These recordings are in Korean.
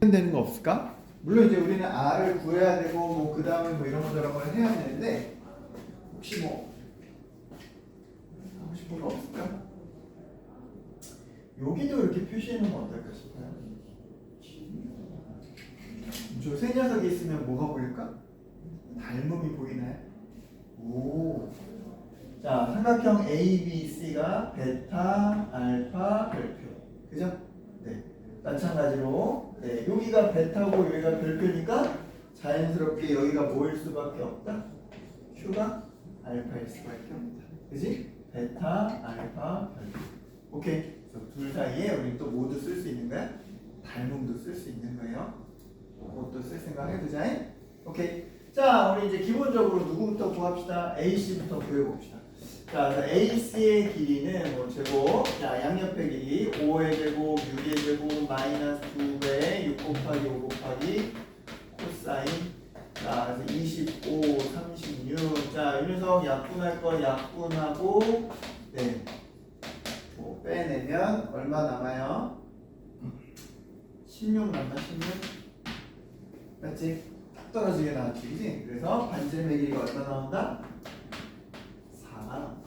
되는 거 없을까? 물론 이제 우리는 R을 구해야 되고 뭐 그 다음에 뭐 이런 거 저런 걸 해야 되는데 혹시 뭐 하고 싶은 거 없을까? 여기도 이렇게 표시해 놓으면 어떨까 싶어요. 저 세 녀석이 있으면 뭐가 보일까? 닮음이 보이나요? 오. 자, 삼각형 ABC가 베타, 알파, 별표. 그죠? 네. 마찬가지로 네, 여기가 베타고 여기가 별표니까 자연스럽게 여기가 뭐일 수밖에 없다. Q가 알파일 수밖에 없다. 그지? 베타, 알파, 별표. 오케이. 그래서 둘 사이에 우리 또 모두 쓸 수 있는 거야? 닮음도 쓸 수 있는 거예요. 그것도 쓸 생각 해두자. 오케이. 자, 우리 이제 기본적으로 누구부터 구합시다. AC부터 구해봅시다. 자, 그래서 AC의 길이는 뭐 제곱, 자, 양옆의 길이 5의 제곱, 6의 제곱, 마이너스 2배, 6 곱하기 5 곱하기 코사인. 자, 그래서 25, 36. 자, 이 녀석 약분할 거 약분하고, 네. 뭐 빼내면 얼마 남아요? 16 남나, 16? 맞지? 탁 떨어지게 나왔지, 그지? 그래서 반지름의 길이가 얼마 나온다? 4가 나온다.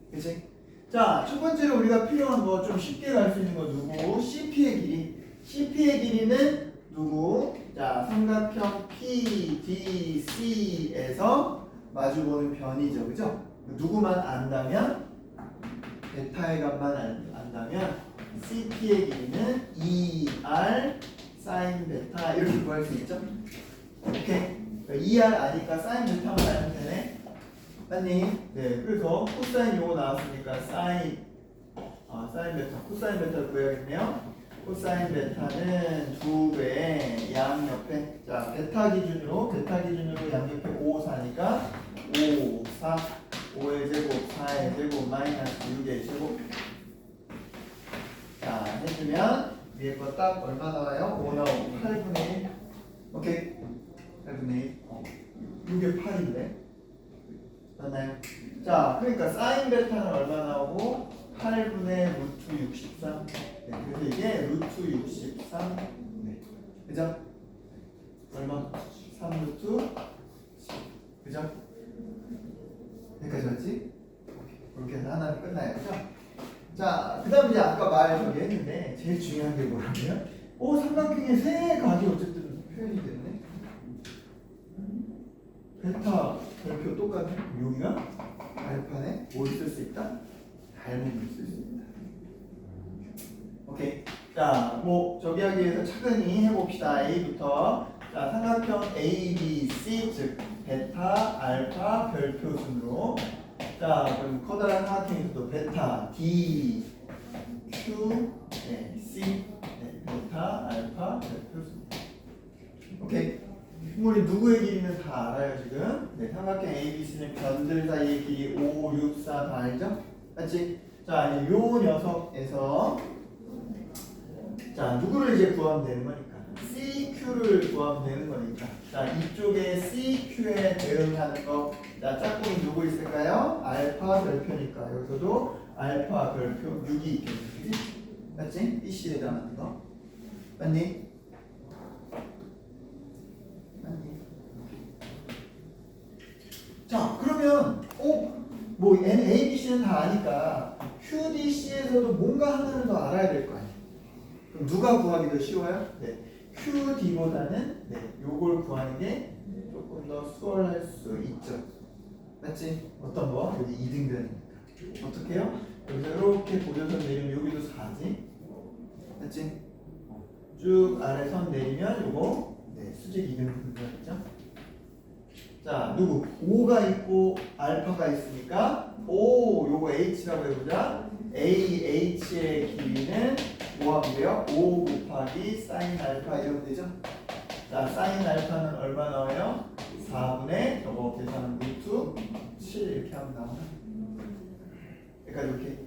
그치? 자, 첫 번째로 우리가 필요한 거 좀 쉽게 갈 수 있는 거 누구? CP의 길이. CP의 길이는 누구? 자, 삼각형 PDC에서 마주보는 변이죠. 그죠? 누구만 안다면? 베타의 값만 안다면 CP의 길이는 2R 사인 베타 이렇게 구할 수 있죠? 오케이. 2R 아니까 사인 베타만 알면 되네. 맞니? 네. 그래서 코사인 요거 나왔으니까 사인 베타, 코사인 베타 구해야겠네요. 코사인 베타는 2배 양옆에, 자, 베타 기준으로 양옆에 5, 4니까 5, 4, 5의 제곱, 4의 제곱, 마이너스 6의 제곱. 자, 해주면 위에 거 딱 얼마 나와요? 5 나오고 8분의 1. 오케이. 8분의 1. 이게 8인데. 맞나요? 자, 그러니까 사인 베타는 얼마 나오고? 8분의 루트 63. 네, 그래서 이게 루트 63. 네. 그죠? 얼마? 3루트 10. 그죠? 여기까지 왔지? 그렇게 해서 하나는 끝나요. 그죠? 자, 그 다음 이제 아까 말 저기 했는데 제일 중요한 게 뭐라고요? 삼각형의 세 각이 어쨌든 표현이 됐네. 베타 별표 똑같네. 여기가 알파네. 뭘 쓸 수 있다? 닮음을 쓸 수 있다. 오케이. 자, 뭐 저기 하기 위해서 차근히 해봅시다. A부터. 자, 삼각형 ABC 즉 베타, 알파, 별표 순으로. 자, 그럼 커다란 삼각형에서도 베타, D, Q, 네, C, 네, 베타, 알파, 별표 순. 오케이. 우리 누구의 길이는 다 알아요 지금. 네, 삼각형 ABC는 변들 사이의 길이 5, 6, 4 다 알죠? 맞지? 자, 이제 요 녀석에서 자, 누구를 이제 구하면 되는 거니까 CQ를 구하면 되는 거니까 자, 이쪽에 CQ에 대응하는 거. 자, 짝꿍이 누구 있을까요? 알파 별표니까 여기서도 알파 별표 6이 있겠네. 그치? 맞지? BC에 해당하는 거. 맞니? 자, 그러면 뭐 ABC는 다 아니까 QDC에서도 뭔가 하나는 더 알아야 될 거 아니에요. 그럼 누가 구하기 더 쉬워요? 네, QD보다는 네, 요걸 구하는 게 조금 더 수월할 수 있죠. 맞지? 어떤 거? 여기 2등변이니까 어떻게 해요? 여기서 이렇게 보조선 내리면 여기도 4지. 맞지? 쭉 아래 선 내리면 요거 네, 수직 2등변이죠. 자, 누구? 5가 있고 알파가 있으니까 요거 H라고 해보자. AH의 길이는 뭐 하면 돼요? 5 곱하기 사인 알파 이러면 되죠? 자, 사인 알파는 얼마 나와요? 4분의 저거 계산은 루트 7 이렇게 하면 나오나? 그러니까 이렇게.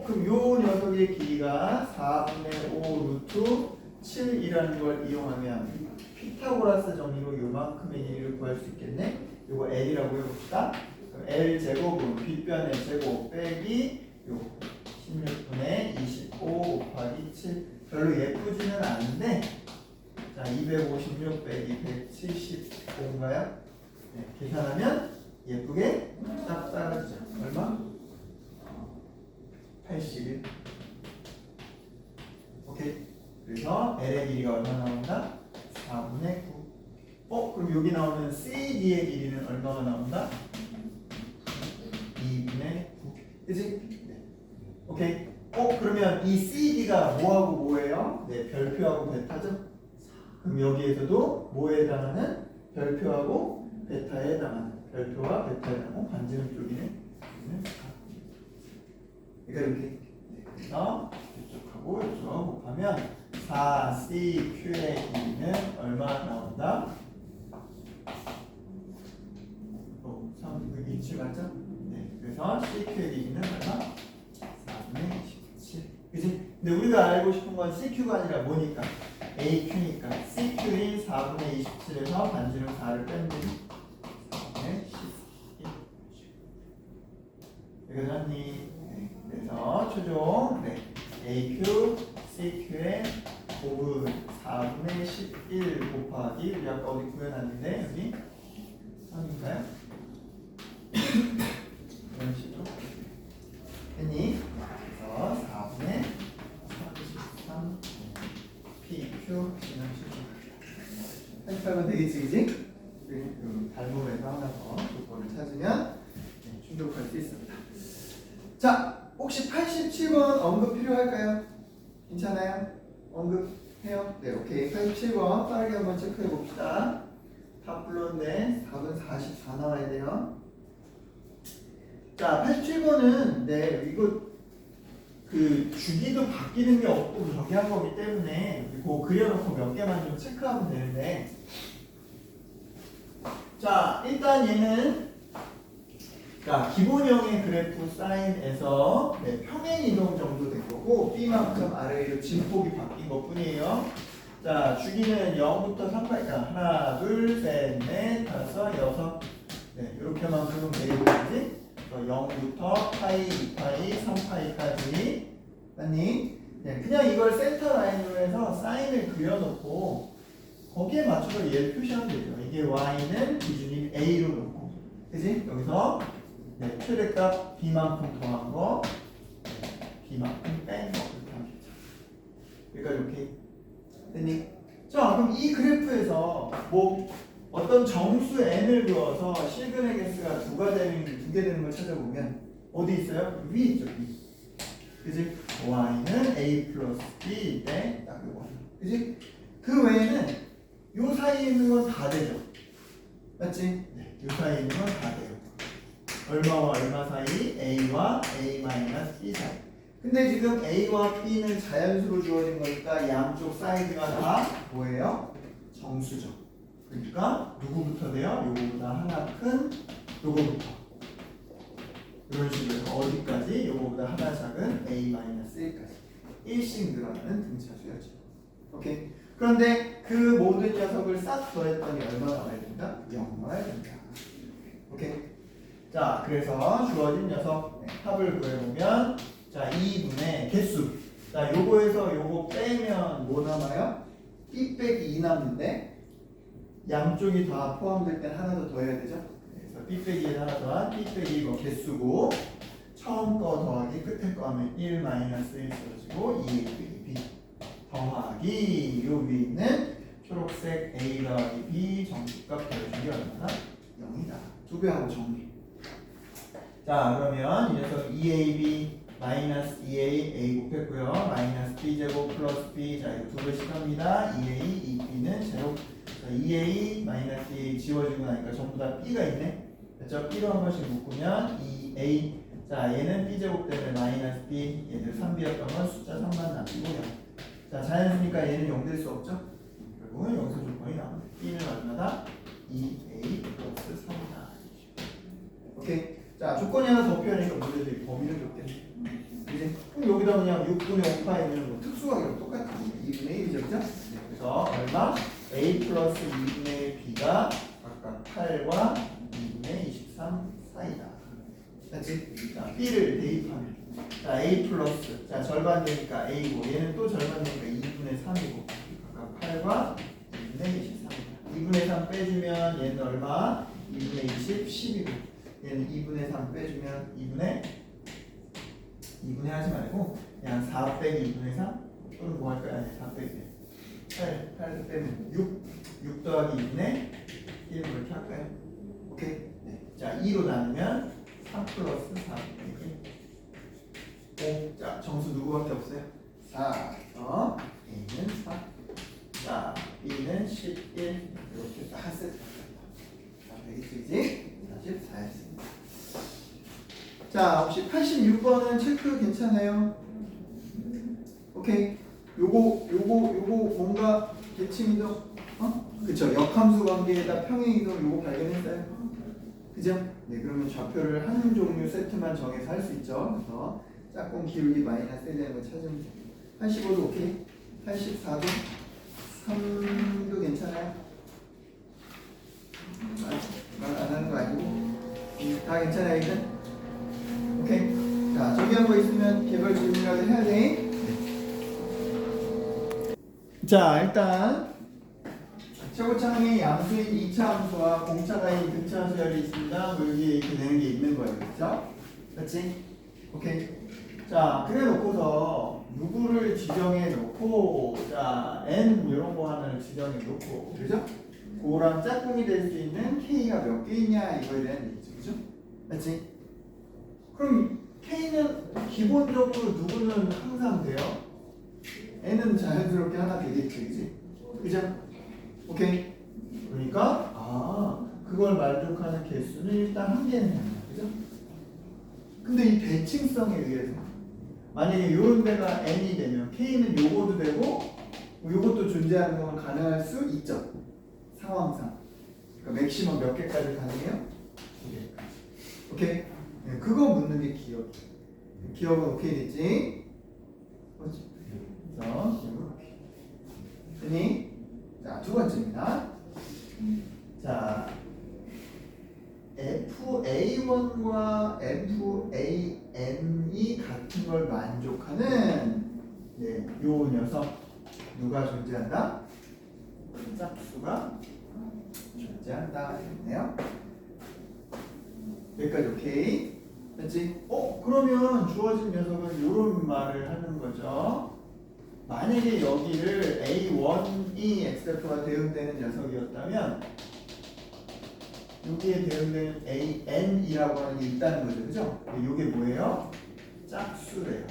그럼 요 녀석의 길이가 4분의 5 루트 7이라는 걸 이용하면 피타고라스 정리로 요만큼의 길이를 구할 수 있겠네? 요거 L이라고 해봅시다. 그럼 L 제곱은 빗변의 제곱 빼기 요 16분의 25 곱하기 7. 별로 예쁘지는 않은데 자 256 빼기 175인가요? 네, 계산하면 예쁘게 딱 떨어지죠. 얼마? 81. 오케이. 그래서 L의 길이가 얼마 나온다? 4분의 9. 그럼 여기 나오는 CD의 길이는 얼마가 나온다? 2분의 9. 그치? 네. 오케이. 그러면 이 CD가 뭐하고 뭐예요? 네, 별표하고 베타죠? 그럼 여기에서도 뭐에 해당하는? 별표하고 베타에 해당하는. 별표와 베타에 해당하고 반지름 쪽이네. 그러니까 이렇게. 네, 그래서 이쪽하고 이쪽 곱하면 4CQ의 길이는 얼마 나온다? 3, 27 맞죠? 네, 그래서 CQ의 길이는 얼마? 4분의 27. 그치? 근데 우리가 알고 싶은 건 CQ가 아니라 뭐니까? AQ니까 CQ인 4분의 27에서 반지름 4를 빼면 되니? 4분의 11. 여기서니 네, 그래서 최종 네, AQ, CQ의 곱은 4분의 11 곱하기 우리 아까 어디 구해놨는데 여기 3인가요? 이런 식으로 했니? 그래서 4분의 33 PQ 이런 식으로 편집하면 되겠지, 그지? 닮음에서 하나 더 조건을 찾으면 네, 충족할 수 있습니다. 자, 혹시 87번 언급 필요할까요? 괜찮아요? 언급해요? 네, 오케이. 87번 빠르게 한번 체크해 봅시다. 다 불렀네. 답은 44 나와야 돼요. 자, 87번은 네, 이거 그 주기도 바뀌는 게 없고 정의한 거기 때문에 그거 그려놓고 몇 개만 좀 체크하면 되는데 자, 일단 얘는 자, 기본형의 그래프 사인에서 네, 평행 이동 정도 된 거고 B만큼 아래로 진폭이 바뀐 것 뿐이에요. 자, 주기는 0부터 3까지 하나, 둘, 셋, 넷, 다섯, 여섯 네, 이렇게만 그리면 되겠지? 0부터 파이, 2파이, 3파이까지 맞니? 네, 그냥 이걸 센터 라인으로 해서 사인을 그려놓고 거기에 맞춰서 얘를 표시하면 되죠. 이게 y는 기준인 a로 놓고 그치? 여기서 네, 최대값 b만큼 더한 거 b만큼 뺀 거 이렇게 하면 되죠. 여기까지 오케이? 됐니? 자, 그럼 이 그래프에서 뭐 어떤 정수 n을 그어서 실근의 개수가 두 개 되는 걸 찾아보면 어디 있어요? 위 있죠, 위. 그지? y는 a 플러스 b 때 딱 이거. 그지? 그 외에는 요 사이에 있는 건 다 되죠. 맞지? 네. 요 사이에 있는 건 다 돼요. 얼마와 얼마 사이? a와 a 마이너스 b 사이. 근데 지금 a와 b는 자연수로 주어진 거니까 양쪽 사이드가 다 뭐예요? 정수죠. 그러니까 누구부터 돼요? 요거보다 하나 큰 요거부터 이런 식으로 해서 어디까지? 요거보다 하나 작은 a-1까지 1씩 늘어나는 등차수였죠. 오케이. 그런데 그 모든 녀석을 싹 더했더니 얼마 나와야 된다? 0 나와야 된다. 오케이. 자, 그래서 주어진 녀석 합을 구해보면 자 2분의 개수 자 요거에서 요거 빼면 뭐 남아요? b 빼기 2 남는데 양쪽이 다 포함될 땐 하나 더 더해야 되죠. 그래서 b 빼기 1 하나 더한 b 빼기 이거 개수고 처음 거 더하기 끝에 거 하면 1 마이너스 1 써지고 2a 빼기 b 더하기 요 위에 있는 초록색 a 더하기 b 정수값 더해주기 얼마나? 0이다. 두 배 하고 정리. 자, 그러면 이 녀석 2ab 마이너스 2a a 곱했고요. 마이너스 b제곱 플러스 b 자 이거 두 배씩 합니다. 2a 2b는 제곱 자, 2a 마이너스 2a 지워지고 나니까 전부 다 b가 있네. 그렇죠? b로 한 번씩 묶으면 2a 자 얘는 b제곱 때문에 마이너스 b 얘들 3b였던 건 숫자 3만 남기고요. 자 자연수니까 얘는 0 될 수 없죠? 결국은 여기서 조건이 나옵니다. b는 얼마다? 2a 플러스 3이다. 오케이. 자 조건이 하나 더 표현하니까 문제도 이 범위를 줬겠네. 이제 그럼 여기다 그냥 6분의 5파이면 뭐 특수하게 똑같은 거예요. 2분의 1이죠, 그죠? 그래서 얼마? a 플러스 2분의 1 b가 각각 8과 2분의 23 사이다. 맞지? 자 b를 대입하면 자 a 플러스 자 절반 되니까 a고 얘는 또 절반 되니까 빼주면 얘는 얼마? 2분의 20, 12고 얘는 2분의 3 빼주면 2분의 하지 말고 그냥 4 빼기 2분의 3 또는 뭐 할까요? 아니 4 빼기 8 빼면 6 더하기 2분의 1 이렇게 할까요? 오케이? 네. 자 2로 나누면 3 플러스 4 빼기 5. 자 정수 누구밖에 없어요? 4. A는 4. 자 B는 11. 이렇게 다 세트. 자 되겠지? 44였습니다. 자 혹시 86번은 체크 괜찮아요? 오케이. 요거 뭔가 계층이동 그쵸 역함수 관계에다 평행이동 요거 발견했어요? 그죠? 네 그러면 좌표를 한 종류 세트만 정해서 할 수 있죠. 그래서 짝꿍 기울기 마이너스 1 되는 거 찾으면 돼요. 85도 오케이. 84도 3도 괜찮아요? 말 안 하는 거 아니고 다 괜찮아요 이제? 오케이. 자 정리한 거 있으면 개별 질문이라도 해야 돼. 자 일단 최고차항의 양수인 2차 함수와 공차가인 등차 함수열이 있습니다. 뭐 여기 이렇게 되는 게 있는 거예요. 그렇죠? 그렇지? 오케이. 자 그래 놓고서 누구를 지정해 놓고 자 n 이런 거 하나를 지정해 놓고 그죠? 그거랑 짝꿍이 될 수 있는 k가 몇 개 있냐 이거에 대한 얘기죠. 그죠? 그렇지? 그럼 k는 기본적으로 누구는 항상 돼요? n은 자연스럽게 하나 되겠지, 그지? 그죠? 오케이? 그러니까 그걸 만족하는 개수는 일단 한 개는 된다, 그죠? 근데 이 대칭성에 의해서 만약에 요런 데가 n이 되면 k는 요거도 되고 요것도 존재하는 건 가능할 수 있죠, 상황상. 그러니까 맥시멈 몇 개까지 가능해요? 2개까지. 오케이? 네, 그거 묻는 게 기억. 기억은 오케이 됐지? 그렇지? 그래서 됐니? 자, 두 번째입니다. 자, FA1과 FAN이 같은 걸 만족하는 네, 요 녀석 누가 존재한다? 짝수가 존재한다 했네요. 여기까지 오케이? 됐지? 그러면 주어진 녀석은 이런 말을 하는 거죠. 만약에 여기를 A1이 x좌표가 대응되는 녀석이었다면 여기에 대응되는 AN이라고 하는 게 있다는 거죠. 그죠? 이게 뭐예요? 짝수래요.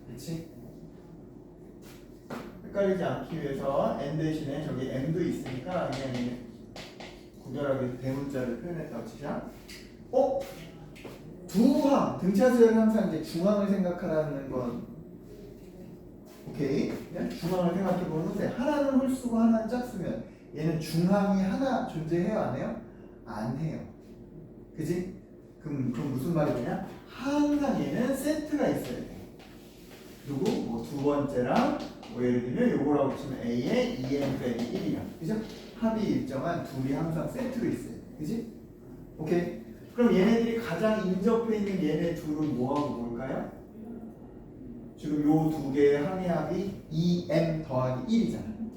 그렇지? 헷갈리지 않기 위해서 n 대신에 저기 m도 있으니까 그냥 구별하게 대문자를 표현했다고 치자. 두항 등차수열은 항상 이제 중항을 생각하라는 건 오케이. 중항을 생각해 보는데 하나는 홀수고 하나는 짝수면 얘는 중항이 하나 존재해요, 안 해요? 안 해요. 그지? 그럼 무슨 말이냐? 항상 얘는 세트가 있어야 돼. 누구? 뭐 두 번째랑 뭐 예를 들면 요거라고 치면 A에 2n 빼기 1이랑 그죠? 합이 일정한 둘이 항상 세트로 있어요. 그지? 오케이? 그럼 얘네들이 가장 인접해 있는 얘네 둘은 뭐하고 뭘까요? 지금 요 두 개의 항의 합이 2m 더하기 1이잖아.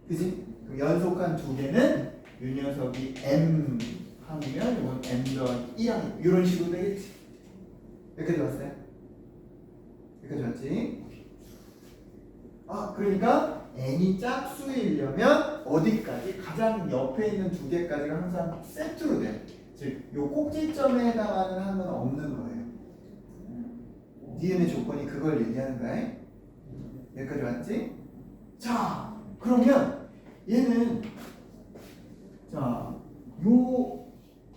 그지? 그럼 연속한 두 개는 이 녀석이 m 항이면 이건 m 더하기 1항 이런 식으로 되겠지. 여기까지 왔어요? 여기까지 왔지? 그러니까 n이 짝수이려면 어디까지? 가장 옆에 있는 두 개까지가 항상 세트로 돼요. 즉, 요 꼭지점에 해당하는 항은 없는 거예요. 니은의 조건이 그걸 얘기하는 거야. 여기까지 왔지? 자, 그러면 얘는 자, 요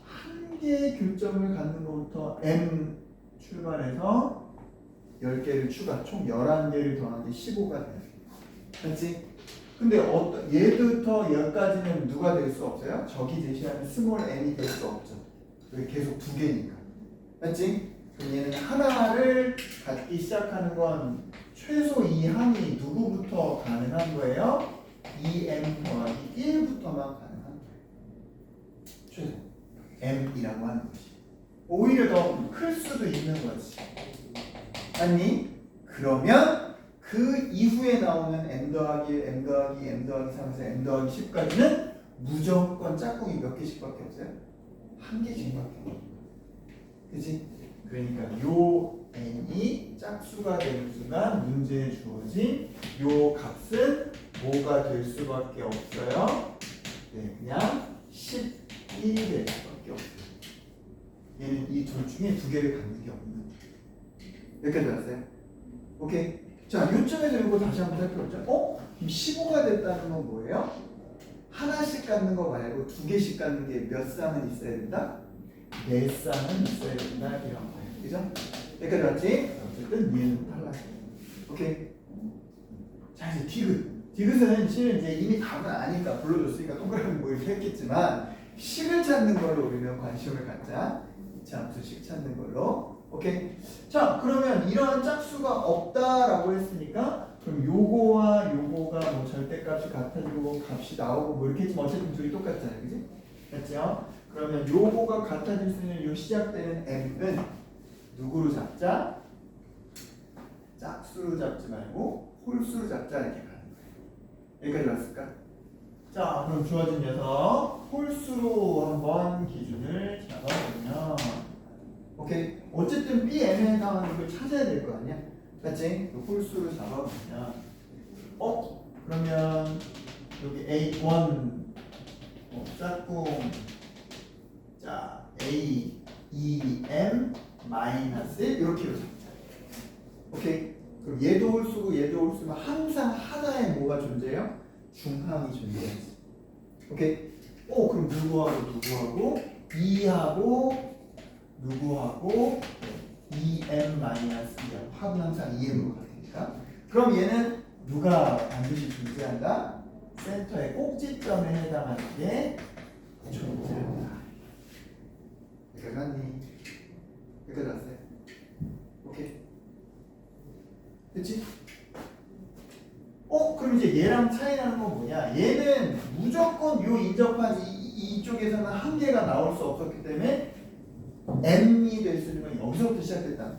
한 개의 교점을 갖는 것부터 m 출발해서 10개를 추가, 총 11개를 더한 게 15가 돼요. 맞지? 근데 얘부터 여기까지는 누가 될 수 없어요? 저기 제시하는 스몰 n이 될 수 없죠. 왜 계속 두 개니까. 맞지? 그럼 얘는 하나를 갖기 시작하는 건 최소 이 항이 누구부터 가능한 거예요? 2m 더하기 1부터만 가능한 거예요. 최소 m이라고 하는 것이. 오히려 더 클 수도 있는 거지. 아니? 그러면 그 이후에 나오는 m 더하기 1, m 더하기 2, m 더하기 3에서 m 더하기 10까지는 무조건 짝꿍이 몇 개씩밖에 없어요? 한 개씩밖에 없어요. 그치? 그러니까 요 n이 짝수가 되는 순간 문제에 주어진 요 값은 뭐가 될 수밖에 없어요? 네, 그냥 11이 될 수밖에 없어요. 얘는 이 둘 중에 두 개를 갖는 게 없는 거예요. 여기까지 왔어요? 오케이. 자, 요점에서 이거 다시 한번 살펴보자. 그럼 15가 됐다는 건 뭐예요? 하나씩 갖는 거 말고 두 개씩 갖는 게 몇 쌍은 있어야 된다? 네 쌍은 있어야 된다. 이런 거예요. 그죠? 여기까지 왔지? 어쨌든 얘는 탈락. 오케이. 자, 이제 디귿. 디귿은 실은 이제 이미 답은 아니까 불러줬으니까 동그라미 뭐 이렇게 했겠지만 식을 찾는 걸로 우리는 관심을 갖자. 이차함수식 찾는 걸로. 오케이. 자, 그러면 이러한 짝수가 없다라고 했으니까 그럼 요거와 요거가 뭐 절대값이 같아지고 값이 나오고 뭐 이렇게 했지만 어쨌든 둘이 똑같잖아요. 그지? 맞죠? 그러면 요거가 같아질 수 있는 요 시작되는 m은 누구로 잡자? 짝수로 잡지 말고 홀수로 잡자 이렇게 가는 거예요. 여기까지 왔을까? 자, 그럼 주어진 녀석 홀수로 한번 기준을 잡아보면 오케이. 어쨌든 BM에 해당하는 걸 찾아야 될 거 아니야? 맞지? 그 홀수를 잡아보면 그러면 여기 A1 짝꿍 자 A, 2M 마이너스 1 이렇게로 잡자. 오케이. 그럼 얘도 홀수고 얘도 홀수면 항상 하나의 뭐가 존재해요? 중항이 존재하지. 오케이. 그럼 누구하고 2하고 누구하고 2m-2하고 합은 항상 2m으로 같으니까 그럼 얘는 누가 반드시 존재한다? 센터의 꼭지점에 해당하는 게 존재한다. 여기까지 왔니? 여기까지 왔어요? 오케이. 됐지? 그럼 이제 얘랑 차이 나는 건 뭐냐? 얘는 무조건 요 인접한 이쪽에서는 한 개가 나올 수 없었기 때문에 m이 될 수 있는 건 여기서부터 시작됐다.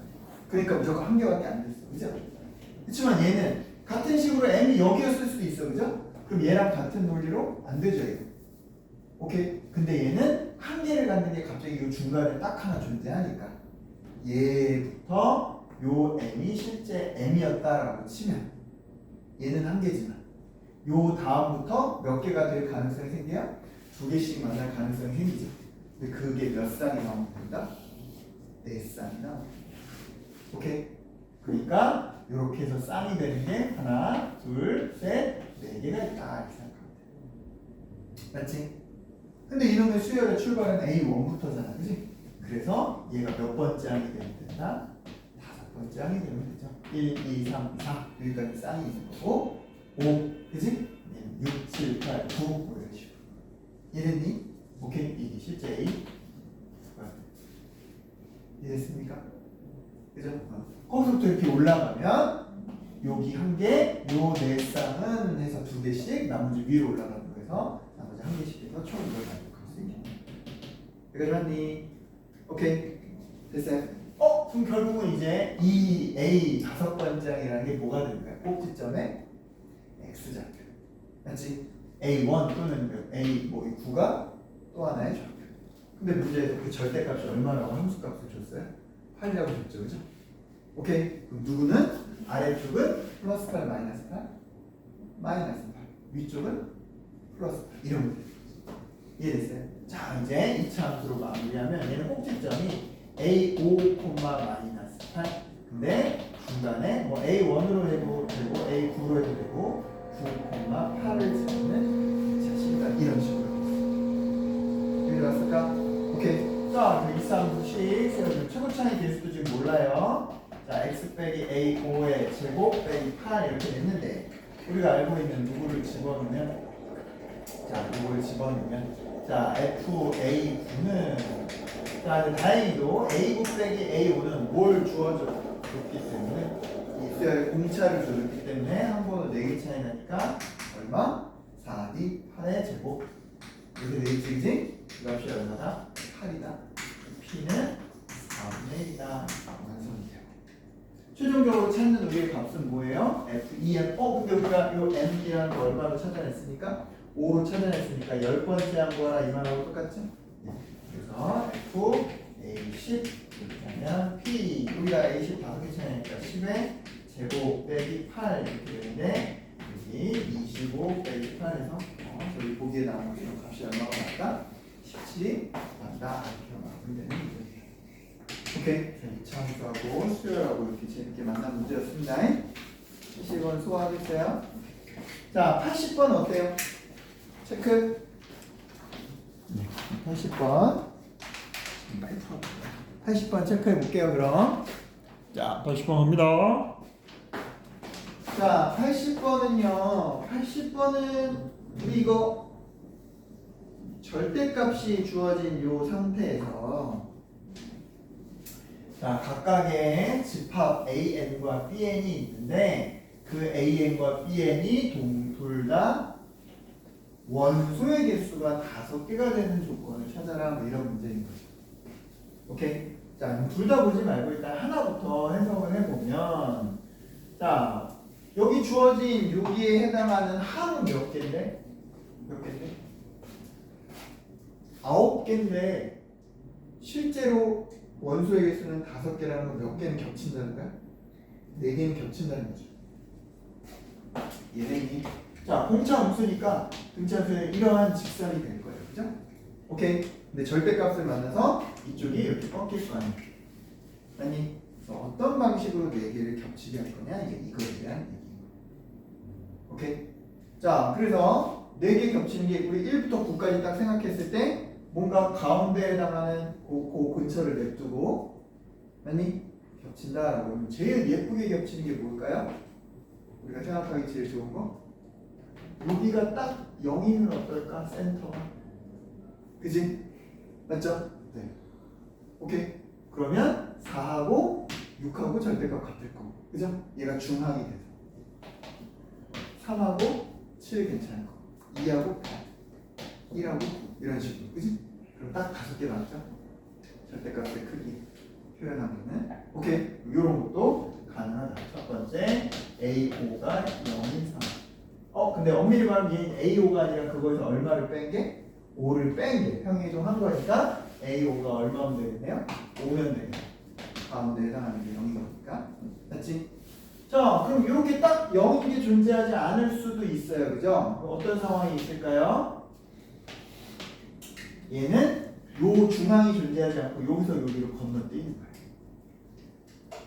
그러니까 무조건 한 개밖에 안 됐어. 그죠? 그렇지만 얘는 같은 식으로 m이 여기였을 수도 있어. 그죠? 그럼 얘랑 같은 논리로 안 되죠. 얘. 오케이? 근데 얘는 한 개를 갖는 게 갑자기 이 중간에 딱 하나 존재하니까 얘부터 요 m이 실제 m이었다라고 치면 얘는 한 개지만 요 다음부터 몇 개가 될 가능성이 생겨요? 두 개씩 만날 가능성이 생기죠. 근데 그게 몇 쌍이 나오면 된다? 네 쌍이 나옵니다. 오케이? 그러니까 이렇게 해서 쌍이 되는 게 하나, 둘, 셋, 네 개가 있다 이렇게 생각하면 돼. 맞지? 근데 이놈의 수열의 출발은 A1부터잖아. 그지? 그래서 얘가 몇 번째 항이 되면 된다? 다섯 번째 항이 되면 되죠. 1, 2, 3, 4 여기까지 쌍이 있는 거고 5, 그지? 6, 7, 8, 9 뭐 이런 식으로. 이랬니? 오케이? 이게 실제 A. 이해됐습니까? 그죠? 거기서부터 이렇게 올라가면 여기 한 개, 요 네 쌍은 해서 두 개씩 나머지 위로 올라가는 거에서 나머지 한 개씩 해서 총 이걸 가지고 갈 수 있겠네. 여기까지 왔니? 오케이. 됐어요? 그럼 결국은 이제 이 A 다섯 번째 항이라는 게 뭐가 되는 거야? 꼭지점에 X좌표. 맞지? A1 또는 A 뭐 9가 또 하나의 좌표. 근데 문제에서 그 절대값이 얼마라고 함수값을 줬어요? 8이라고 줬죠. 그죠? 오케이. 그럼 누구는? 아래쪽은 플러스 8 마이너스 8 마이너스 8 위쪽은 플러스 8 이런 거 이해됐어요? 자, 이제 2차 함수로 마무리하면 얘는 꼭지점이 A5, 마이너스 8 근데 중간에 뭐 A1으로 해도 되고 A9로 해도 되고 9, 8을 찾는 자신감 이런 식으로 여기 왔을까? 오케이. 자, 2차 함수식 세워주면 최고 차이 개수도 지금 몰라요. 자, x 빼기 A5의 제곱 빼기 8 이렇게 됐는데 우리가 알고 있는 누구를 집어넣으면 자, 누구를 집어넣으면 자, FA9는 자, 다행히도 A9 빼기 A5는 뭘 주어줬기 때문에 있어야 할 공차를 줘줬기 때문에 한 번은 4개 차이 나니까 얼마? 4D 8의 제곱 이렇게 되겠지, 그지? 이 값이 얼마다? 8이다. P는 4분의 1이다. 완성이 되고 최종적으로 찾는 우리의 값은 뭐예요? 2m. 근데 우리가 요 m이라는 거 얼마로 찾아냈습니까? 5로 찾아냈으니까 10번째 한 거랑 이만하고 똑같죠? 네. 그래서 F A10 이렇게 하면 P 우리가 A10 5개 차이니까 10의 제곱 빼기 8 이렇게 되는데 여기 25 빼기 8에서 저기 보기에 나오는 값이 얼마가 나올까? 17 난다 이렇게 나오면 되는 문제예요. 오케이. 자, 이차함수하고 수열하고 이렇게 재밌게 만난 문제였습니다. 70번 소화하겠어요? 자, 80번 어때요? 체크. 80번. 80번 체크해 볼게요, 그럼. 자, 80번 갑니다. 자, 80번은요. 80번은 우리 이거 절대값이 주어진 요 상태에서 자, 각각의 집합 AN과 BN이 있는데 그 AN과 BN이 둘 다 원소의 개수가 5개가 되는 조건을 찾아라 뭐 이런 문제인 거죠. 오케이? 자, 둘 다 보지 말고 일단 하나부터 해석을 해보면 자, 여기 주어진 여기에 해당하는 항은 몇 개인데? 몇 개인데? 9개인데 실제로 원소의 개수는 5개라는 건 몇 개는 겹친다는 거야? 4개는 겹친다는 거죠. 얘네니 자, 공차 함수니까 등차수에 이러한 직선이 될 거예요. 그죠? 오케이. 근데 절대값을 만나서 이쪽이 이렇게 꺾일 거 아니에요. 아니, 그래서 어떤 방식으로 4개를 겹치게 할 거냐? 이게 이거에 대한 얘기인 거예요. 오케이. 자, 그래서 4개 겹치는 게 우리 1부터 9까지 딱 생각했을 때 뭔가 가운데에 해당하는 그 근처를 냅두고 아니 겹친다라고 하면 제일 예쁘게 겹치는 게 뭘까요? 우리가 생각하기 제일 좋은 거? 여기가 딱 0이면 어떨까? 센터가 그지? 맞죠? 네. 오케이. 그러면 4하고 6하고 절대값 같을 거고 그죠? 얘가 중항이 돼서 3하고 7 괜찮을 거고 2하고 8 1하고 9 이런 식으로 그지? 그럼 딱 5개 나왔죠? 절대값의 크기 표현하면은 오케이. 이런 것도 가능하다. 첫 번째 A5가 0인 3 근데 엄밀히 말하면 얘 A5가 아니라 그거에서 얼마를 뺀 게? 5를 뺀 게 평행이 좀 한 거니까 A5가 얼마면 되겠네요? 5면 되겠네요. 가운데 해당하는 게 0인 거니까 맞지? 자, 그럼 이렇게 딱 0인 게 존재하지 않을 수도 있어요. 그죠? 어떤 상황이 있을까요? 얘는 요 중앙이 존재하지 않고 여기서 여기로 건너뛰는 거예요.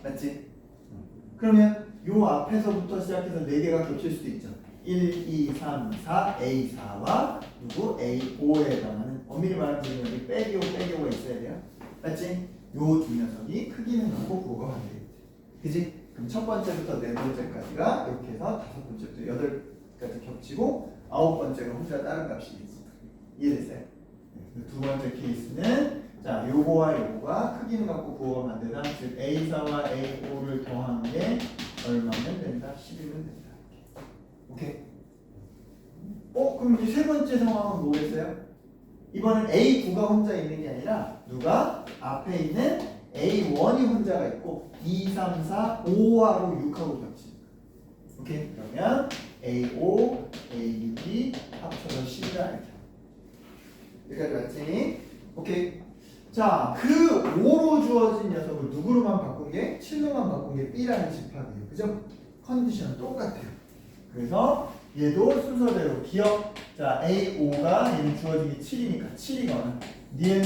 맞지? 그러면 요 앞에서부터 시작해서 4개가 겹칠 수도 있죠. 1, 2, 3, 4, A4와 누구? A5에 해당하는 엄밀히 말하면 여기 빼기 5, 빼기 5가 있어야 돼요. 맞지? 요 두 녀석이 크기는 같고 부호가 반대겠지. 그지? 그럼 첫 번째부터 네 번째까지가 이렇게 해서 다섯 번째부터 여덟 까지 겹치고 아홉 번째가 혼자 다른 값이겠지. 이해됐어요? 두 번째 케이스는 자 요거와 요거가 크기는 같고 부호가 반대다. 즉 A4와 A5를 더하는 게 얼마면 된다? 10이면 된다. 오케이. 그럼 이제 세 번째 상황은 뭐겠어요? 이번엔 A9가 혼자 있는 게 아니라 누가 앞에 있는 A1이 혼자가 있고 2, 3, 4, 5하고 6하고 겹치는 거예요. 오케이. 그러면 A5, A6이 합쳐서 10이다 이렇게. 여기까지 맞지? 오케이. 자, 그 5로 주어진 녀석을 누구로만 바꾼 게? 7로만 바꾼 게 B라는 집합이에요. 그죠? 컨디션은 똑같아요. 그래서 얘도 순서대로 기억. 자, A5가 얘는 주어진 게 7이니까 7이거나 니은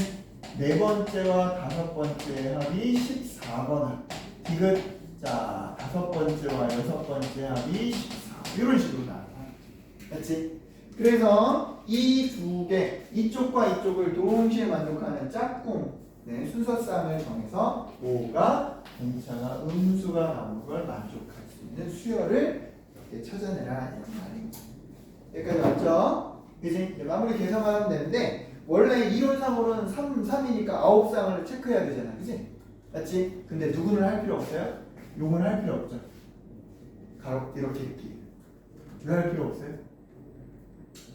네 번째와 다섯 번째 합이 14번 합. 디귿. 자, 다섯 번째와 여섯 번째 합이 14. 이런 식으로 나와. 맞지? 그래서 이 두 개, 이쪽과 이쪽을 동시에 만족하는 짝꿍 순서 쌍을 정해서 5가 공차가 음수가 나오는 걸 만족할 수 있는 수열을 이렇게 찾아내라 이런 말입니다. 여기까지 맞죠? 그치? 마무리 계산만 하면 되는데 원래 이론상으로는 3이니까 9쌍을 체크해야 되잖아. 그치? 맞지? 근데 누구는 할 필요 없어요? 요건 할 필요 없죠. 가로 이렇게. 왜 할 필요 없어요?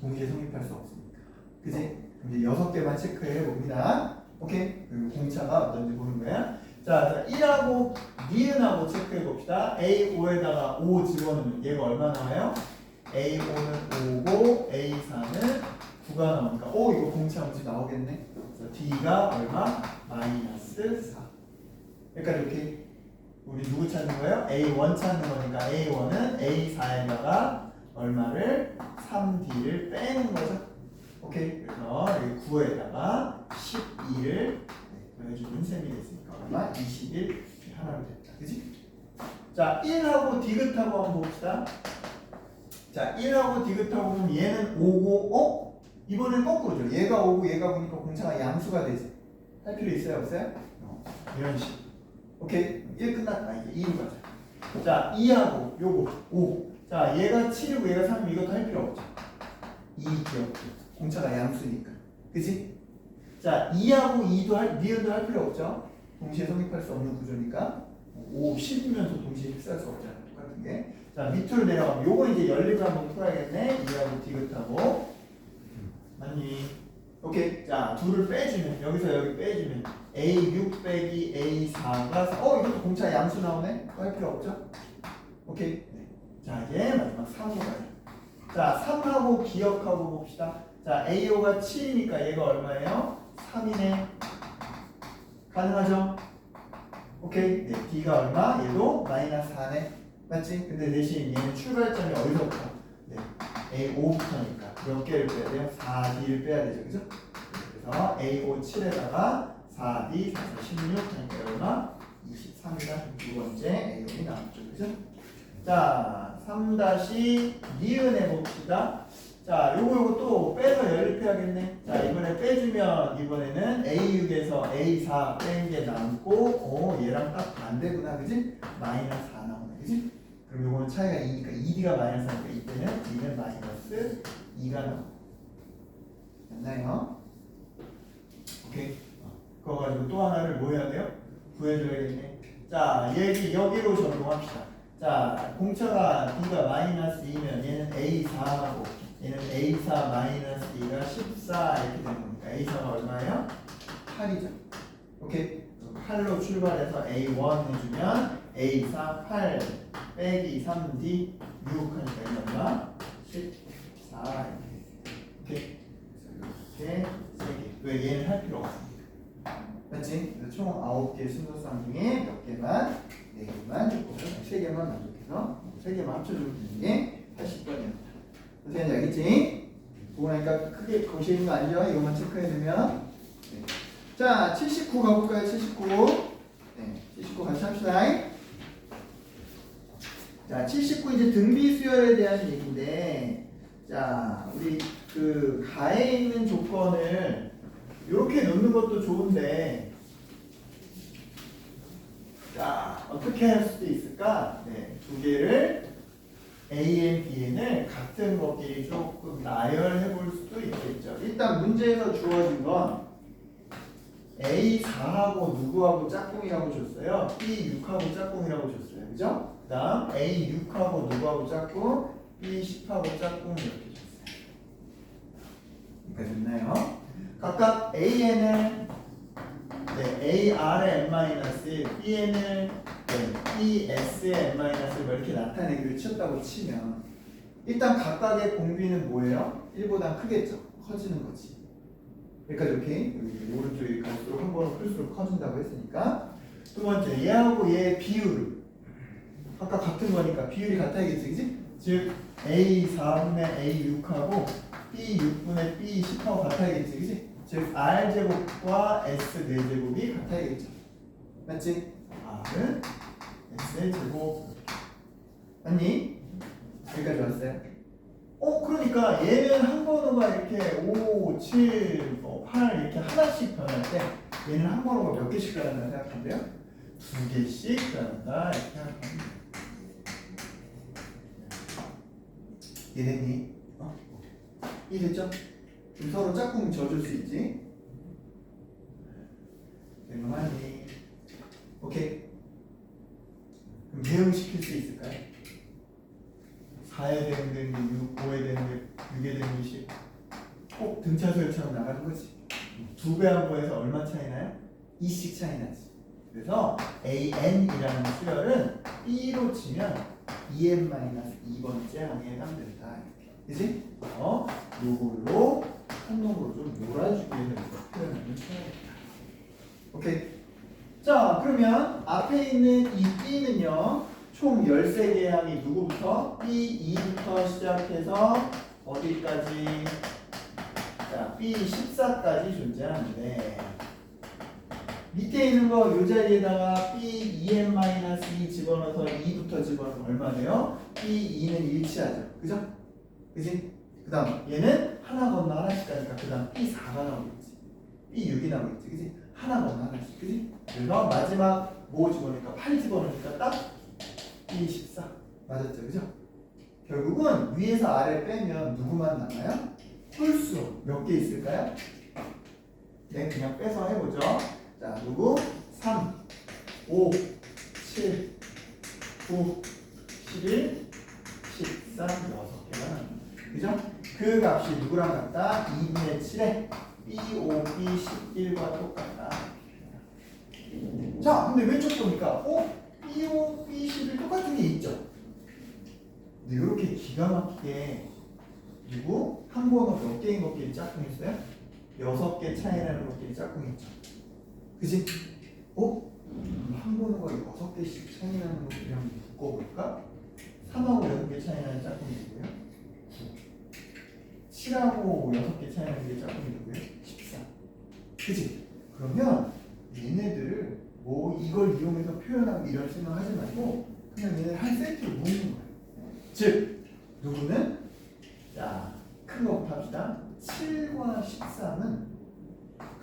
동시에 성립할 수 없으니까. 그치? 그럼 이제 6개만 체크해 봅니다. 오케이? 그리고 공차가 어떤지 보는 거야. 자, 1하고 니은하고 체크해 봅시다. A5에다가 5 집어넣으면 얘가 얼마 나와요? A5는 5고 A4는 9가 나오니까 이거 공차함수 나오겠네. 그래서 D가 얼마? 마이너스 4. 그러니까 이렇게 우리 누구 찾는 거예요? A1 찾는 거니까 A1은 A4에다가 얼마를? 3D를 빼는 거죠. 오케이. 그래서 여기 9에다가 12를 더해주는 셈이 됐으니까 얼마? 21 하나로 됐다. 그지? 자, 1하고 디귿하고 한번 봅시다. 자, 1하고 디귿하고 보면 얘는 5고 이번엔 거꾸로죠. 얘가 5고 얘가 9니까 공차가 양수가 되지. 할 필요 있어요? 없어요? 이런 식. 오케이. 1 끝났다. 이제 2로 가자. 자, 2하고 요거 5. 자, 얘가 7이고 얘가 3이면 이것도 할 필요 없죠. 2 기억해. 공차가 양수니까. 그치? 자, 2하고 2도 니은도 할 필요 없죠. 동시에 성립할 수 없는 구조니까 5, 10이면서 동시에 흡수할 수 없잖아. 똑같은 게. 자, 밑으로 내려가면 요거 이제 연립을 한번 풀어야겠네. 2하고 디귿하고. 맞니? 오케이. 자, 둘을 빼주면 여기서 여기 빼주면 A6 빼기 A4가 이것도 공차 양수 나오네? 할 필요 없죠? 오케이. 네. 자, 이제 마지막 3으로 가자. 자, 3하고 기억하고 봅시다. 자, A5가 7이니까 얘가 얼마예요? 3이네. 가능하죠? 오케이. 네, D가 얼마? 얘도 마이너스 4네. 맞지? 근데 대신 얘는 출발점이 어디서부터? 네, A5부터니까 몇 개를 빼야 돼요? 4D를 빼야 되죠. 그죠? 그래서 A5 7에다가 4D 4, 16 하니까 얼마? 23이다. 두 번째 A5이 나왔죠. 그죠? 자, 3 니은 해봅시다. 자, 요거 또 빼서 연립해야겠네. 자, 이번에 빼주면 이번에는 A6에서 A4 뺀 게 남고 얘랑 딱 반대구나. 그지? 마이너스 4 나오네. 그지? 그럼 요거는 차이가 2니까 2D가 마이너스 4니까 이때는 D는 마이너스 2가 나오고. 됐나요? 오케이. 그거 가지고 또 하나를 뭐 해야 돼요? 구해줘야겠네. 자, 여기로 전송합시다. 자, 공차가 D가 마이너스 2면 얘는 A4하고 얘는 A4 마이너스 D가 14 이렇게 되는 거니까 A4가 얼마예요? 8이죠. 오케이. 8로 출발해서 A1 해주면 A4 8 빼기 3D 6 하니까 이게 얼마? 14 이렇게. 오케이. 이렇게 3개. 왜 얘는 할 필요 없습니다. 맞지? 그래서 총 9개 순서상 중에 몇 개만 4개만 3개만 만족해서 3개만 합쳐주면 되는 게 80번이었다. 어떻게 하는지 알겠지? 보고 나니까 크게 거시는 거 아니죠? 이것만 체크해두면. 네. 자, 79 가볼까요? 79. 네, 79 같이 합시다. 자, 79 이제 등비 수열에 대한 얘기인데, 자, 우리 그 가에 있는 조건을 이렇게 놓는 것도 좋은데, 자, 어떻게 할 수도 있을까? 네, 두 개를 An, Bn을 같은 것끼리 조금 나열해 볼 수도 있겠죠. 일단 문제에서 주어진 건 A4하고 누구하고 짝꿍이라고 줬어요? B6하고 짝꿍이라고 줬어요. 그죠? 그 다음 A6하고 누구하고 짝꿍? B10하고 짝꿍 이렇게 줬어요. 이렇게 됐나요? 각각 An을 AR의 n-1, Bn을 Bs의 n-1 이렇게 나타내기로 쳤다고 치면 일단 각각의 공비는 뭐예요? 1보다 크겠죠? 커지는 거지. 그러니까 이렇게 오른쪽이 갈수록 한 번은 클수록 커진다고 했으니까 두 번째 얘하고 얘의 비율 아까 같은 거니까 비율이 같아야겠지, 그지? 즉 A4분의 A6하고 B6분의 B10하고 같아야겠지, 그지? 즉 R제곱과 S 4제곱이 같아야겠죠. 맞지? R은 S의 제곱. 맞니? 여기까지 왔어요? 그러니까 얘는 한 번호가 이렇게 5, 7, 8 이렇게 하나씩 변할 때 얘는 한 번호가 몇 개씩 변한다고 생각한대요? 2개씩 변한다 이렇게 생각합니다. 이해됐니? 이해됐죠? 그럼 서로 짝꿍 져줄 수 있지? 대응하니? 오케이. 그럼 대응시킬 수 있을까요? 4에 대응되는 게 6, 5에 대응되는 게 6에 대응되는 게 10. 꼭 등차수열처럼 나가는 거지. 2배 한 거에서 얼마 차이 나요? 2씩 차이 나지. 그래서 AN이라는 수열은 B로 치면 EN-2번째 항에 해당된다. 그치? 요걸로 한 놈으로 좀 놀아주기 위해서 이렇게 표현하면 되겠다. 오케이. 자, 그러면 앞에 있는 이 B는요, 총 13개의 항이 누구부터? B2부터 시작해서 어디까지? 자, B14까지 존재하는데, 밑에 있는 거 이 자리에다가 B2n-2 집어넣어서 2부터 집어넣으면 얼마 돼요? B2는 일치하죠. 그죠? 그지? 그 다음 얘는 하나 건너 하나씩 가니까 그 다음 B4가 나오겠지. B6이 나오겠지. 그지? 하나 건너 하나씩. 그지? 그래서 마지막 뭐 집어넣으니까 8 집어넣으니까 딱 B14 맞았죠. 그죠? 결국은 위에서 아래 빼면 누구만 남아요? 홀수 몇 개 있을까요? 네, 그냥 빼서 해보죠. 자, 누구? 3, 5, 7, 9, 11, 13, 6개가 나옵니다. 그죠? 그 값이 누구랑 같다? 2분의 7에 B5, B11과 똑같다. 자, 근데 왼쪽 보니까 B5, B11 똑같은 게 있죠? 근데 이렇게 기가 막히게 그리고 항구가 몇 개인 것끼리 짝꿍이 있어요? 6개 차이라는 것끼리 짝꿍이 있죠. 그치? 항구가 6개씩 차이 나는 것끼리 한번 묶어볼까? 3하고 6개 차이 나는 짝꿍이고요. 7하고 6개 차이 나는 게 짝꿍이고요. 14. 그치? 그러면 얘네들을 뭐 이걸 이용해서 표현하고 이런 생각 하지 말고 그냥 얘네를 한 세트로 묶는 거예요. 즉, 누구는 자, 큰 거부터 합시다. 7과 13은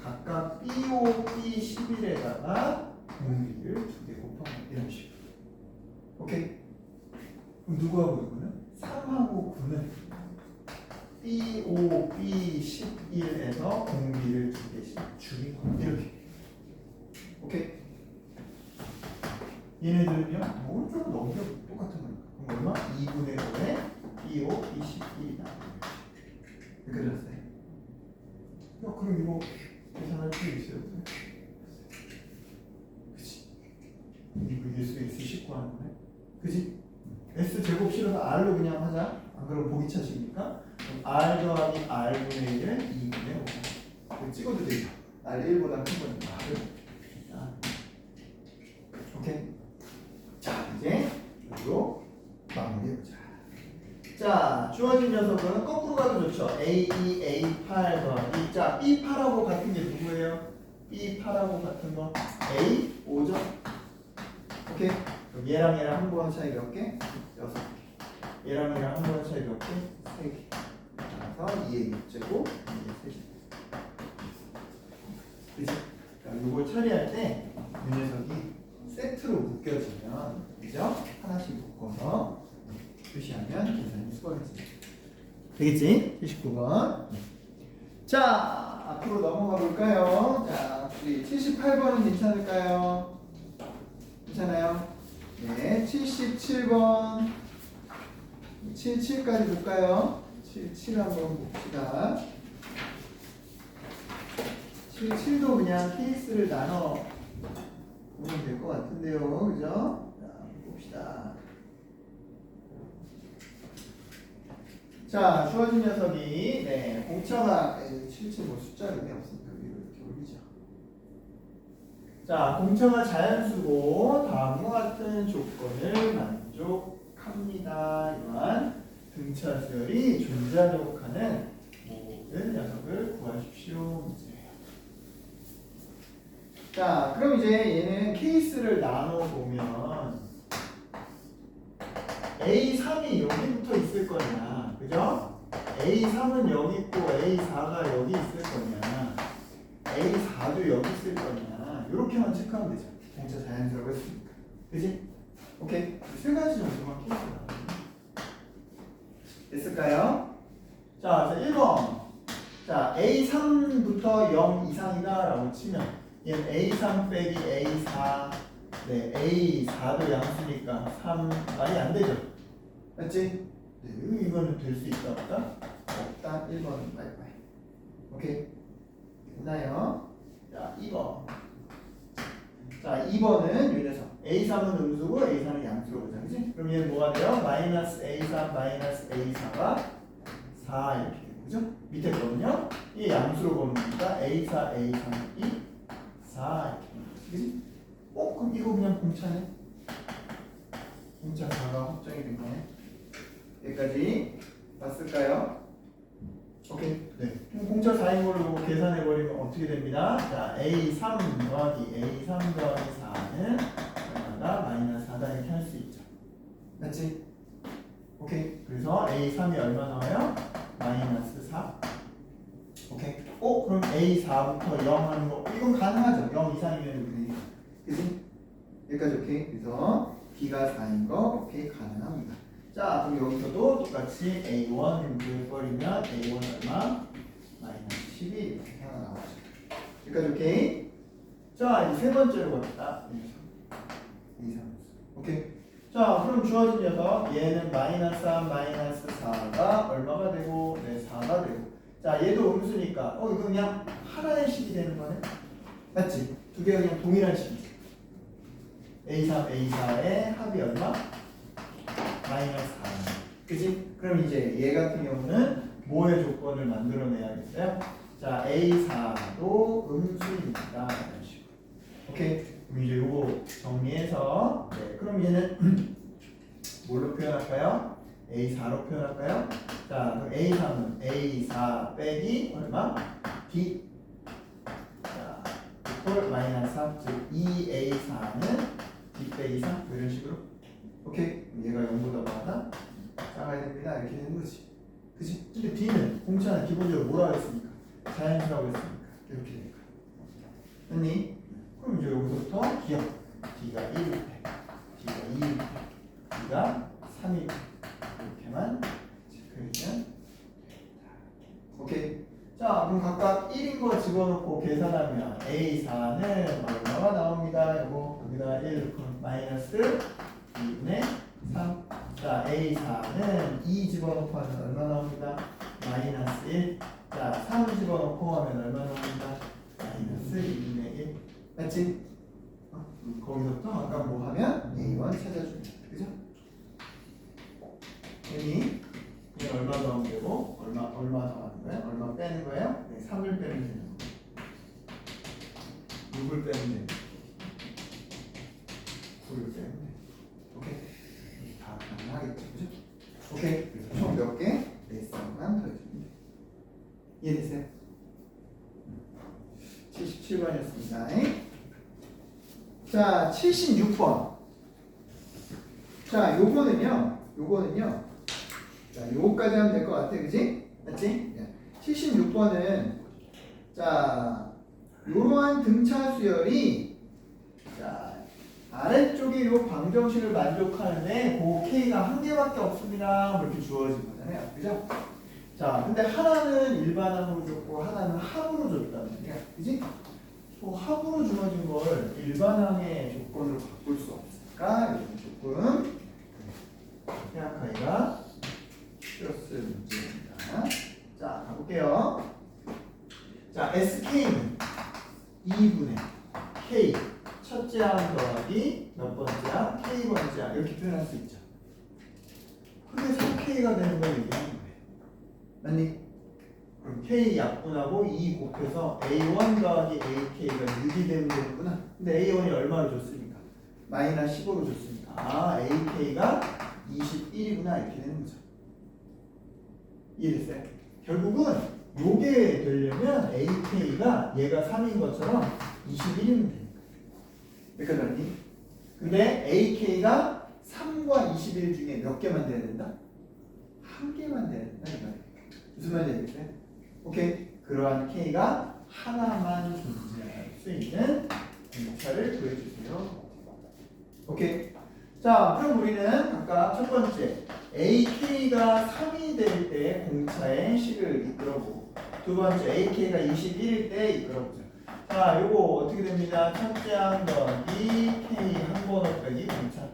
각각 B5, B11에다가 공비를 2개 곱하면 이런 식으로. 오케이? 그럼 누구하고 누구는? 3하고 9는 B5, B11에서 공비를 2개씩 줄이고 이렇게. 오케이? 얘네들은요, 오른쪽으로 넘겨 똑같은 거니까. 그럼 얼마? 2분의 5에 B5, B11이다. 이렇게 됐어요. 야, 그럼 이거 계산할 필요 있어요? 그치? 이거 S 19 하는 거네? 그치? S 제곱 실어서 R로 그냥 하자. 안 그러면 보기 차시니까. 그럼 R 더하기 R분의 1은 2분의 5. 이거 찍어도 되죠? R 1보다 큰 거니까 R을. 자, 오케이? 자, 이제 여기로 마무리해보자. 자, 주어진 녀석은 거꾸로 가도 좋죠. A2, A8 더하기. 자, B8하고 같은 게 누구예요? B8하고 같은 거 A5죠? 오케이? 그럼 얘랑 얘랑 한 번 차이 몇 개? 6개. 얘랑 얘랑 한 번 차이 몇 개? 3개. 그래서 2의 6제곱, 2의 3개. 그치? 그러니까 이걸 처리할 때 이 녀석이 세트로 묶여지면, 그죠? 하나씩 묶어서 표시하면 계산이 수월해집니다. 되겠지? 79번. 자, 앞으로 넘어가 볼까요? 자, 우리 78번은 괜찮을까요? 괜찮아요? 네, 77번. 77까지 볼까요? 77 한번 봅시다. 77도 그냥 케이스를 나눠 보면 될 것 같은데요. 그죠? 자, 봅시다. 자, 주어진 녀석이 공차가 77 뭐 숫자가 의미 없으니까 위로 이렇게 올리죠. 자, 공차가 자연수고 다음과 같은 조건을 만족합니다. 이러한 등차 수열이 존재하도록 하는 모든 녀석을 구하십시오. 문제예요. 자, 그럼 이제 얘는 케이스를 나눠 보면 A3이 여기부터 있을 거냐, 그죠? A3은 여기 있고 A4가 여기 있을 거냐, A4도 여기 있을 거냐, 이렇게만 체크하면 되죠. 공차 자연수라고 했으니까, 그지? 오케이, 세 가지 정도만 케이스가 됐을까요? 자, 1번. 자, A3부터 0 이상이다라고 치면 얘는 A3 빼기 A4. 네, A4도 양수니까 3 말이 안 되죠. 맞지? 네, 이거는 될 수 있다 없다? 없다. 1번은 빠이빠이. 오케이? 됐나요? 자, 2번. 자, 2번은 요 녀석. A3은 음수고 A4는 양수로 보자. 그지? 그럼 얘는 뭐가 돼요? 마이너스 A3 마이너스 A4가 4 이렇게 되고, 그죠? 밑에 거는요? 이 양수로 보는 거니까 A4, A3, 2, 4 이렇게 되는 거지. 그지? 그럼 이거 그냥 공차네? 공차 4가 확정이 된 거네. 여기까지 봤을까요? 오케이. 네. 그럼 공차 4인 걸로 계산해버리면 어떻게 됩니다? 자, A3 더하기 A3 더하기 4는 얼마다? 마이너스 4다 이렇게 할 수 있죠. 맞지? 오케이. 그래서 A3이 얼마 나와요? 마이너스 4. 오케이. 그럼 A4부터 0 하는 거, 이건 가능하죠? 0 이상이면 되니까. 그지? 여기까지 오케이. 그래서 B가 4인 거, 오케이. 가능합니다. 자, 그럼 여기서도 똑같이 A1 구해버리면 A1 얼마? 마이너스 12 이렇게 하나 나오죠. 여기까지 오케이? 자, 이제 세 번째로 갑시다. A3. 오케이? 자, 그럼 주어진 녀석 얘는 마이너스 3, 마이너스 4가 얼마가 되고? 네, 4가 되고. 자, 얘도 음수니까 이거 그냥 하나의 식이 되는 거네? 맞지? 두 개가 그냥 동일한 식이지. A3, A4의 합이 얼마? 마이너스 4. 그지? 그럼 이제 얘 같은 경우는 뭐의 조건을 만들어내야겠어요? 자, A4도 음수입니다. 이런 식으로. 오케이? 그럼 이제 요거 정리해서 그럼 얘는 뭘로 표현할까요? A4로 표현할까요? 자, 그럼 A3은 A4 빼기 얼마? D. 자, 이꼴 마이너스 3. 즉 2A4는 D 빼기 3. 이런 식으로. 오케이? 얘가 0보다 많아? 작아야 됩니다. 이렇게 되는 거지. 그치? 근데 D는 공차는 기본적으로 뭐라고 했습니까? 자연수라고 했으니까. 이렇게 되니까. 됐니? 그럼 이제 여기서부터 기억. D가 1일 때, D가 2일 때, D가 3일 때. 이렇게만 체크해주면 됩니다. 오케이? 자, 그럼 각각 1인 거 집어넣고 계산하면 A4는 얼마가 나옵니다. 요거 여기다 1 마이너스 2분의 3. 자, A4는 2 집어넣고 하면 얼마 나옵니다? 마이너스 1. 자, 3 집어넣고 하면 얼마 나옵니다? 마이너스 2분의 1. 맞지? 거기서부터 아까 뭐 하면 A1 찾아줍니다. 그죠? 여기 얼마 더하면 되고 얼마 더하는 거예요? 얼마 빼는 거예요? 네, 3을 빼면 되는 거. 6을 빼면 되는 거. 9를 빼면 돼. 오케이? 다 가능하겠죠, 그죠? 오케이. 그래서 총 몇 개? 4쌍만 더해주면 돼. 이해됐어요? 77번이었습니다. 자, 76번. 자, 요거는요. 자, 요거까지 하면 될 것 같아. 그지? 맞지? 76번은 자, 요러한 등차 수열이 자, 아래쪽에 요 방정식을 만족하는데 그 K가 한 개밖에 없습니다. 이렇게 주어진 거잖아요. 그죠? 자, 근데 하나는 일반항으로 줬고 하나는 합으로 줬다는 얘기야. 그지? 합으로 주어진 걸 일반항의 조건으로 바꿀 수 없을까? 이런 조건 생각하기가 쉬웠을 문제입니다. 자, 가볼게요. 자, SK는 2분의 K 첫째 항 더하기 몇 번째 항? K번째 항 이렇게 표현할 수 있죠. 그게 3K가 되는 걸 얘기하는 거예요. 맞니? 그럼 K 약분하고 2 곱해서 A1 더하기 AK가 6이 되면 되는구나. 근데 A1이 얼마로 줬습니까? 마이너스 15로 줬습니다. 아, AK가 21이구나 이렇게 되는 거죠. 이해됐어요? 결국은 요게 되려면 AK가 얘가 3인 것처럼 21이면 되니까. 여기까지 알니? 근데 AK가 3과 21 중에 몇 개만 돼야 된다? 한 개만 돼야 된다 이 말이에요. 무슨 말인지 알겠어요? 오케이. 그러한 K가 하나만 존재할 수 있는 공차를 구해주세요. 오케이. 자, 그럼 우리는 아까 첫 번째 AK가 3이 될 때 공차의 식을 이끌어보고 두 번째 AK가 21일 때 이끌어보자. 자, 요거 어떻게 됩니다? 첫째 항 더하기 K 한 번호 빼기 공차.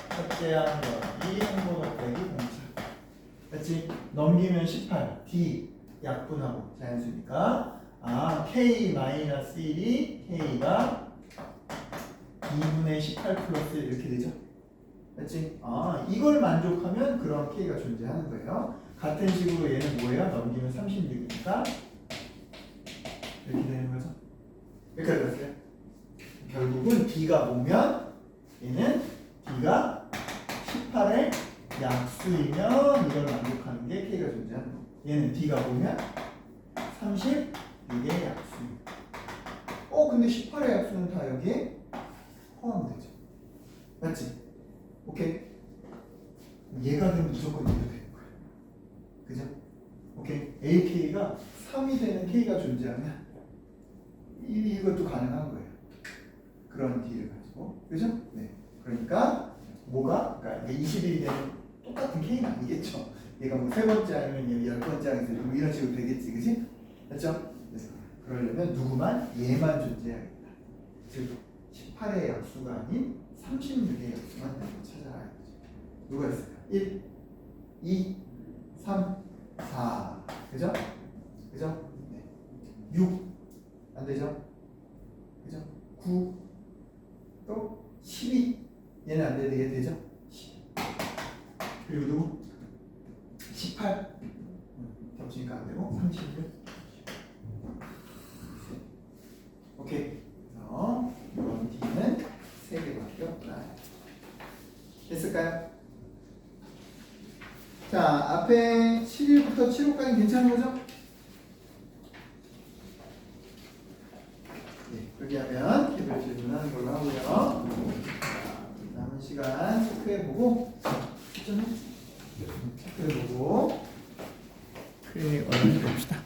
첫째 항 더하기 한 번호 빼기 공차. 그렇지? 넘기면 18. D 약분하고 자연수니까 K-1이 K가 2분의 18 플러스 이렇게 되죠. 맞지? 아, 이걸 만족하면 그런 K가 존재하는 거예요. 같은 식으로 얘는 뭐예요? 넘기면 36이니까 이렇게 되는 거죠. 여기까지 됐어요. 결국은 D가 보면 얘는 D가 18의 약수이면 이걸 만족하는 게 K가 존재하는 거. 얘는 D가 보면 36의 약수입니다. 근데 18의 약수는 다 여기에 포함되죠. 맞지? 오케이? 얘가 되면 무조건 얘가 되는 거야. 그죠? 오케이? AK가 3이 되는 K가 존재하면 이것도 가능한 거예요. 그런 D를 가지고. 그죠? 네. 그러니까 뭐가? 그러니까 21이 되는 똑같은 K는 아니겠죠. 얘가 뭐 세 번째 아니면 10번째 아니면 뭐 이런 식으로 되겠지. 그지? 맞죠? 그래서 그러려면 누구만? 얘만 존재해야겠다. 즉 18의 약수가 아닌 36의 약수만 찾아야 되죠. 누가 있을까? 1, 2, 3, 4. 그죠? 그죠? 네. 6. 안 되죠? 그죠? 9. 또 12. 얘는 안 되게 되죠? 10. 그리고 누구? 18. 겹치니까 안 되고 36. 오케이. 그래서 이런 D는 3개밖에 없다. 됐을까요? 자, 앞에 7일부터 7호까지 괜찮은 거죠? 네, 그렇게 하면 개별 질문하는 걸로 하고요. 자, 남은 시간 체크해보고 체크해보고 얼른 해봅시다.